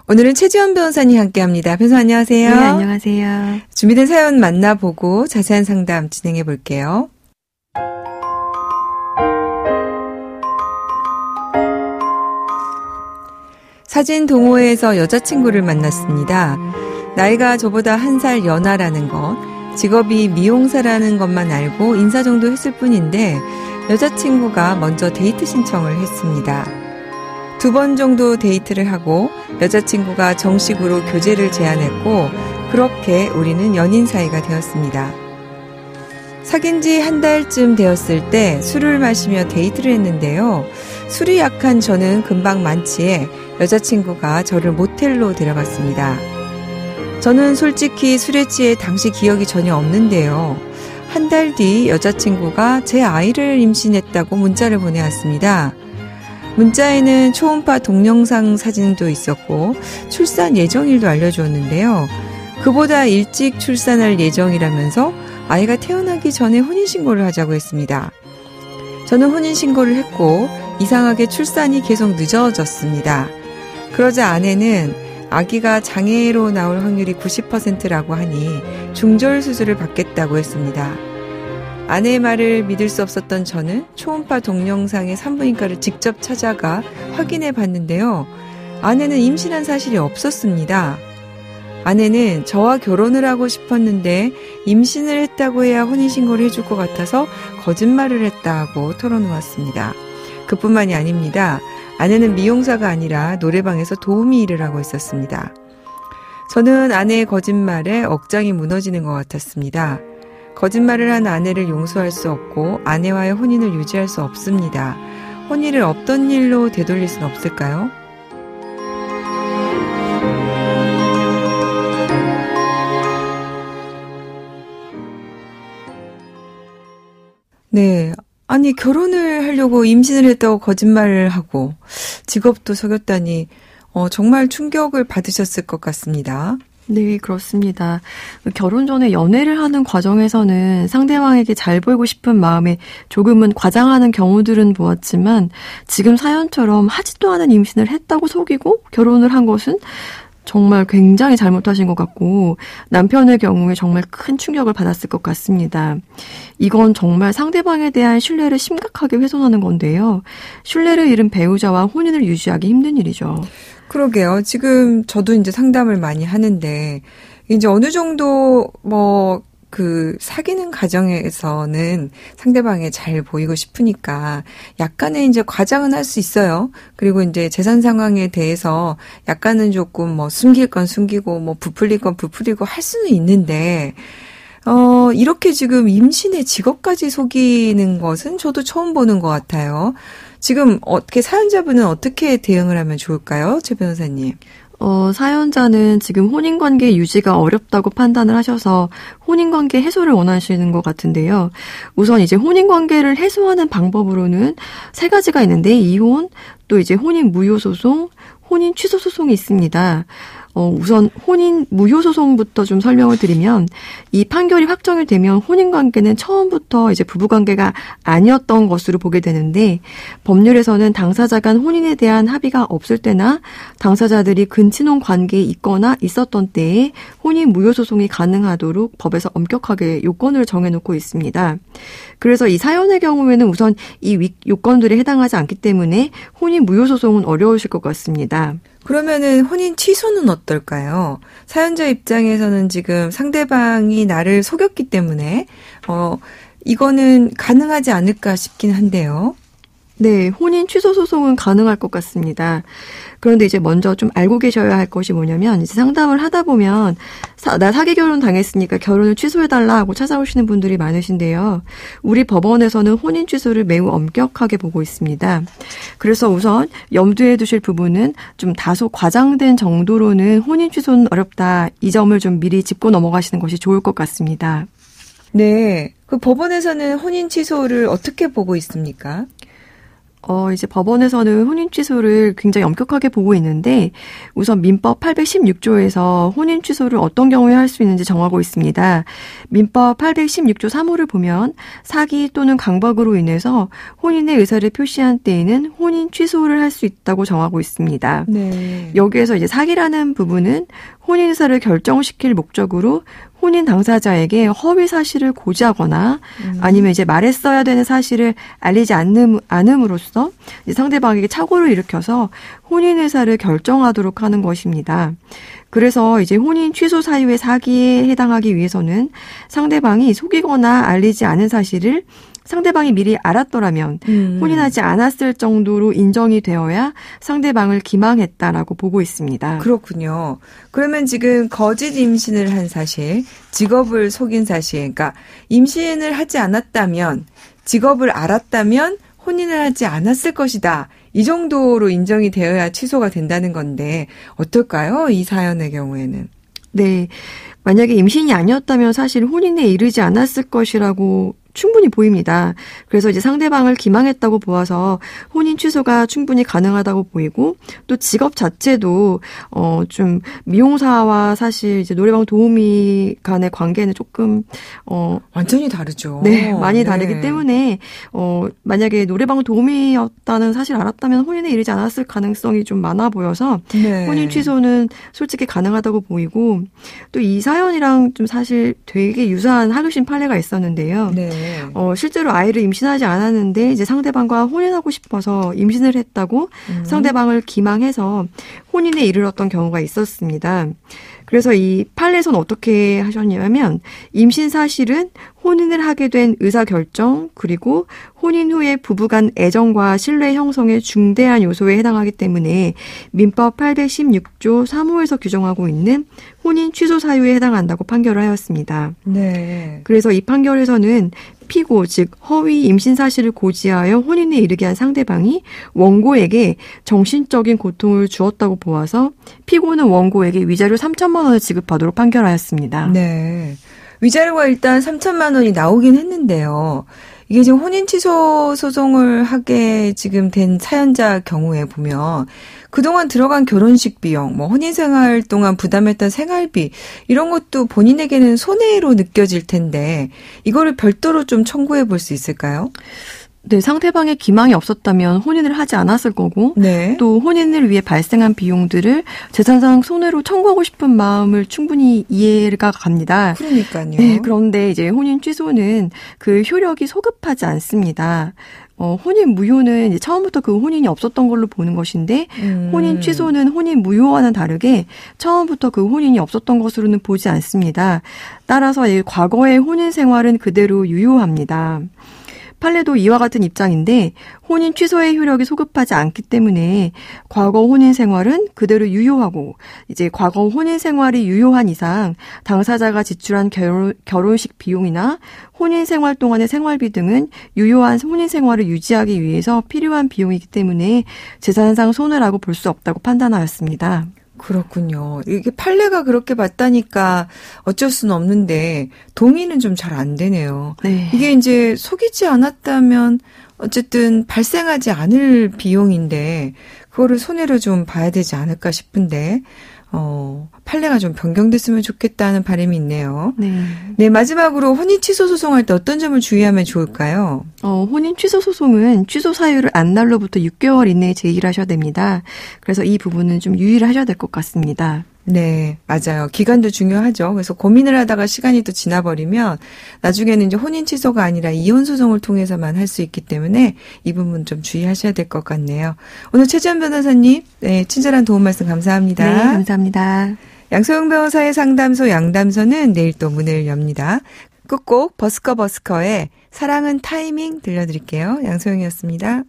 오늘은 최지원 변호사님 함께합니다. 변호사 안녕하세요. 네, 안녕하세요. 준비된 사연 만나보고 자세한 상담 진행해 볼게요. 사진 동호회에서 여자친구를 만났습니다. 나이가 저보다 1살 연하라는 것, 직업이 미용사라는 것만 알고 인사 정도 했을 뿐인데 여자친구가 먼저 데이트 신청을 했습니다. 2번 정도 데이트를 하고 여자친구가 정식으로 교제를 제안했고 그렇게 우리는 연인 사이가 되었습니다. 사귄 지 1달쯤 되었을 때 술을 마시며 데이트를 했는데요. 술이 약한 저는 금방 만취해 여자친구가 저를 모텔로 데려갔습니다. 저는 솔직히 술에 취해 당시 기억이 전혀 없는데요. 1달 뒤 여자친구가 제 아이를 임신했다고 문자를 보내왔습니다. 문자에는 초음파 동영상 사진도 있었고 출산 예정일도 알려주었는데요. 그보다 일찍 출산할 예정이라면서 아이가 태어나기 전에 혼인신고를 하자고 했습니다. 저는 혼인신고를 했고 이상하게 출산이 계속 늦어졌습니다. 그러자 아내는 아기가 장애로 나올 확률이 90%라고 하니 중절 수술을 받겠다고 했습니다. 아내의 말을 믿을 수 없었던 저는 초음파 동영상의 산부인과를 직접 찾아가 확인해 봤는데요. 아내는 임신한 사실이 없었습니다. 아내는 저와 결혼을 하고 싶었는데 임신을 했다고 해야 혼인신고를 해줄 것 같아서 거짓말을 했다고 털어놓았습니다. 그뿐만이 아닙니다. 아내는 미용사가 아니라 노래방에서 도우미 일을 하고 있었습니다. 저는 아내의 거짓말에 억장이 무너지는 것 같았습니다. 거짓말을 한 아내를 용서할 수 없고 아내와의 혼인을 유지할 수 없습니다. 혼인을 없던 일로 되돌릴 수는 없을까요? 네. 아니, 결혼을 하려고 임신을 했다고 거짓말을 하고 직업도 속였다니 정말 충격을 받으셨을 것 같습니다. 네, 그렇습니다. 결혼 전에 연애를 하는 과정에서는 상대방에게 잘 보이고 싶은 마음에 조금은 과장하는 경우들은 보았지만 지금 사연처럼 하지도 않은 임신을 했다고 속이고 결혼을 한 것은 정말 굉장히 잘못하신 것 같고 남편의 경우에 정말 큰 충격을 받았을 것 같습니다. 이건 정말 상대방에 대한 신뢰를 심각하게 훼손하는 건데요. 신뢰를 잃은 배우자와 혼인을 유지하기 힘든 일이죠. 그러게요. 지금 저도 이제 상담을 많이 하는데 이제 어느 정도 사귀는 과정에서는 상대방에 잘 보이고 싶으니까 약간의 이제 과장은 할 수 있어요. 그리고 이제 재산 상황에 대해서 약간은 조금 숨길 건 숨기고 부풀릴 건 부풀리고 할 수는 있는데, 이렇게 지금 임신의 직업까지 속이는 것은 저도 처음 보는 것 같아요. 지금 사연자분은 어떻게 대응을 하면 좋을까요? 최 변호사님. 사연자는 지금 혼인관계 유지가 어렵다고 판단을 하셔서 혼인관계 해소를 원하시는 것 같은데요. 우선 이제 혼인관계를 해소하는 방법으로는 3가지가 있는데 이혼, 또 이제 혼인 무효소송, 혼인 취소소송이 있습니다. 우선 혼인 무효소송부터 좀 설명을 드리면 이 판결이 확정이 되면 혼인관계는 처음부터 이제 부부관계가 아니었던 것으로 보게 되는데 법률에서는 당사자 간 혼인에 대한 합의가 없을 때나 당사자들이 근친혼 관계에 있거나 있었던 때에 혼인 무효소송이 가능하도록 법에서 엄격하게 요건을 정해놓고 있습니다. 그래서 이 사연의 경우에는 우선 이 요건들에 해당하지 않기 때문에 혼인 무효소송은 어려우실 것 같습니다. 그러면은 혼인 취소는 어떨까요? 사연자 입장에서는 지금 상대방이 나를 속였기 때문에 이거는 가능하지 않을까 싶긴 한데요. 네, 혼인 취소 소송은 가능할 것 같습니다. 그런데 이제 먼저 좀 알고 계셔야 할 것이 뭐냐면 이제 상담을 하다 보면 나 사기 결혼 당했으니까 결혼을 취소해달라 하고 찾아오시는 분들이 많으신데요. 우리 법원에서는 혼인 취소를 매우 엄격하게 보고 있습니다. 그래서 우선 염두에 두실 부분은 좀 다소 과장된 정도로는 혼인 취소는 어렵다. 이 점을 좀 미리 짚고 넘어가시는 것이 좋을 것 같습니다. 네, 그 법원에서는 혼인 취소를 어떻게 보고 있습니까? 이제 법원에서는 혼인 취소를 굉장히 엄격하게 보고 있는데 우선 민법 816조에서 혼인 취소를 어떤 경우에 할 수 있는지 정하고 있습니다. 민법 816조 3호를 보면 사기 또는 강박으로 인해서 혼인의 의사를 표시한 때에는 혼인 취소를 할 수 있다고 정하고 있습니다. 네. 여기에서 이제 사기라는 부분은 혼인 의사를 결정시킬 목적으로 혼인 당사자에게 허위 사실을 고지하거나 아니면 이제 말했어야 되는 사실을 알리지 않음으로써 이제 상대방에게 착오를 일으켜서 혼인 의사를 결정하도록 하는 것입니다. 그래서 이제 혼인 취소 사유의 사기에 해당하기 위해서는 상대방이 속이거나 알리지 않은 사실을 상대방이 미리 알았더라면 혼인하지 않았을 정도로 인정이 되어야 상대방을 기망했다라고 보고 있습니다. 그렇군요. 그러면 지금 거짓 임신을 한 사실, 직업을 속인 사실, 그러니까 임신을 하지 않았다면, 직업을 알았다면 혼인을 하지 않았을 것이다. 이 정도로 인정이 되어야 취소가 된다는 건데 어떨까요? 이 사연의 경우에는. 네. 만약에 임신이 아니었다면 사실 혼인에 이르지 않았을 것이라고 충분히 보입니다. 그래서 이제 상대방을 기망했다고 보아서 혼인 취소가 충분히 가능하다고 보이고 또 직업 자체도 좀 미용사와 사실 이제 노래방 도우미 간의 관계는 조금 완전히 다르죠. 네, 많이 다르기 때문에 만약에 노래방 도우미였다는 사실 알았다면 혼인에 이르지 않았을 가능성이 좀 많아 보여서 네. 혼인 취소는 솔직히 가능하다고 보이고 또 이 사연이랑 좀 사실 되게 유사한 하급심 판례가 있었는데요. 네. 실제로 아이를 임신하지 않았는데 이제 상대방과 혼인하고 싶어서 임신을 했다고 상대방을 기망해서 혼인에 이르렀던 경우가 있었습니다. 그래서 이 판례에서는 어떻게 하셨냐면 임신 사실은 혼인을 하게 된 의사결정 그리고 혼인 후에 부부간 애정과 신뢰 형성의 중대한 요소에 해당하기 때문에 민법 816조 3호에서 규정하고 있는 혼인 취소 사유에 해당한다고 판결을 하였습니다. 네. 그래서 이 판결에서는 피고 즉 허위 임신 사실을 고지하여 혼인에 이르게 한 상대방이 원고에게 정신적인 고통을 주었다고 보아서 피고는 원고에게 위자료 3천만 원을 지급하도록 판결하였습니다. 네. 위자료가 일단 3천만 원이 나오긴 했는데요. 이게 지금 혼인 취소 소송을 하게 지금 된 사연자 경우에 보면 그동안 들어간 결혼식 비용, 혼인 생활 동안 부담했던 생활비 이런 것도 본인에게는 손해로 느껴질 텐데 이거를 별도로 좀 청구해 볼 수 있을까요? 네, 상대방의 기망이 없었다면 혼인을 하지 않았을 거고 네. 또 혼인을 위해 발생한 비용들을 재산상 손해로 청구하고 싶은 마음을 충분히 이해가 갑니다. 그러니까요. 네, 그런데 이제 혼인 취소는 그 효력이 소급하지 않습니다. 혼인 무효는 이제 처음부터 그 혼인이 없었던 걸로 보는 것인데 혼인 취소는 혼인 무효와는 다르게 처음부터 그 혼인이 없었던 것으로는 보지 않습니다. 따라서 과거의 혼인 생활은 그대로 유효합니다. 판례도 이와 같은 입장인데 혼인 취소의 효력이 소급하지 않기 때문에 과거 혼인 생활은 그대로 유효하고 이제 과거 혼인 생활이 유효한 이상 당사자가 지출한 결혼식 비용이나 혼인 생활 동안의 생활비 등은 유효한 혼인 생활을 유지하기 위해서 필요한 비용이기 때문에 재산상 손해라고 볼 수 없다고 판단하였습니다. 그렇군요. 이게 판례가 그렇게 봤다니까 어쩔 수는 없는데 동의는 좀 잘 안 되네요. 네. 이게 이제 속이지 않았다면 어쨌든 발생하지 않을 비용인데 그거를 손해로 좀 봐야 되지 않을까 싶은데 판례가 좀 변경됐으면 좋겠다는 바람이 있네요. 네. 네, 마지막으로 혼인 취소 소송할 때 어떤 점을 주의하면 좋을까요? 혼인 취소 소송은 취소 사유를 안 날로부터 6개월 이내에 제기를 하셔야 됩니다. 그래서 이 부분은 좀 유의를 하셔야 될 것 같습니다. 네, 맞아요. 기간도 중요하죠. 그래서 고민을 하다가 시간이 또 지나버리면 나중에는 이제 혼인 취소가 아니라 이혼 소송을 통해서만 할 수 있기 때문에 이 부분 좀 주의하셔야 될 것 같네요. 오늘 최지연 변호사님, 네, 친절한 도움 말씀 감사합니다. 네, 감사합니다. 양소영 변호사의 상담소 양담소는 내일 또 문을 엽니다. 끝곡 버스커의 사랑은 타이밍 들려드릴게요. 양소영이었습니다.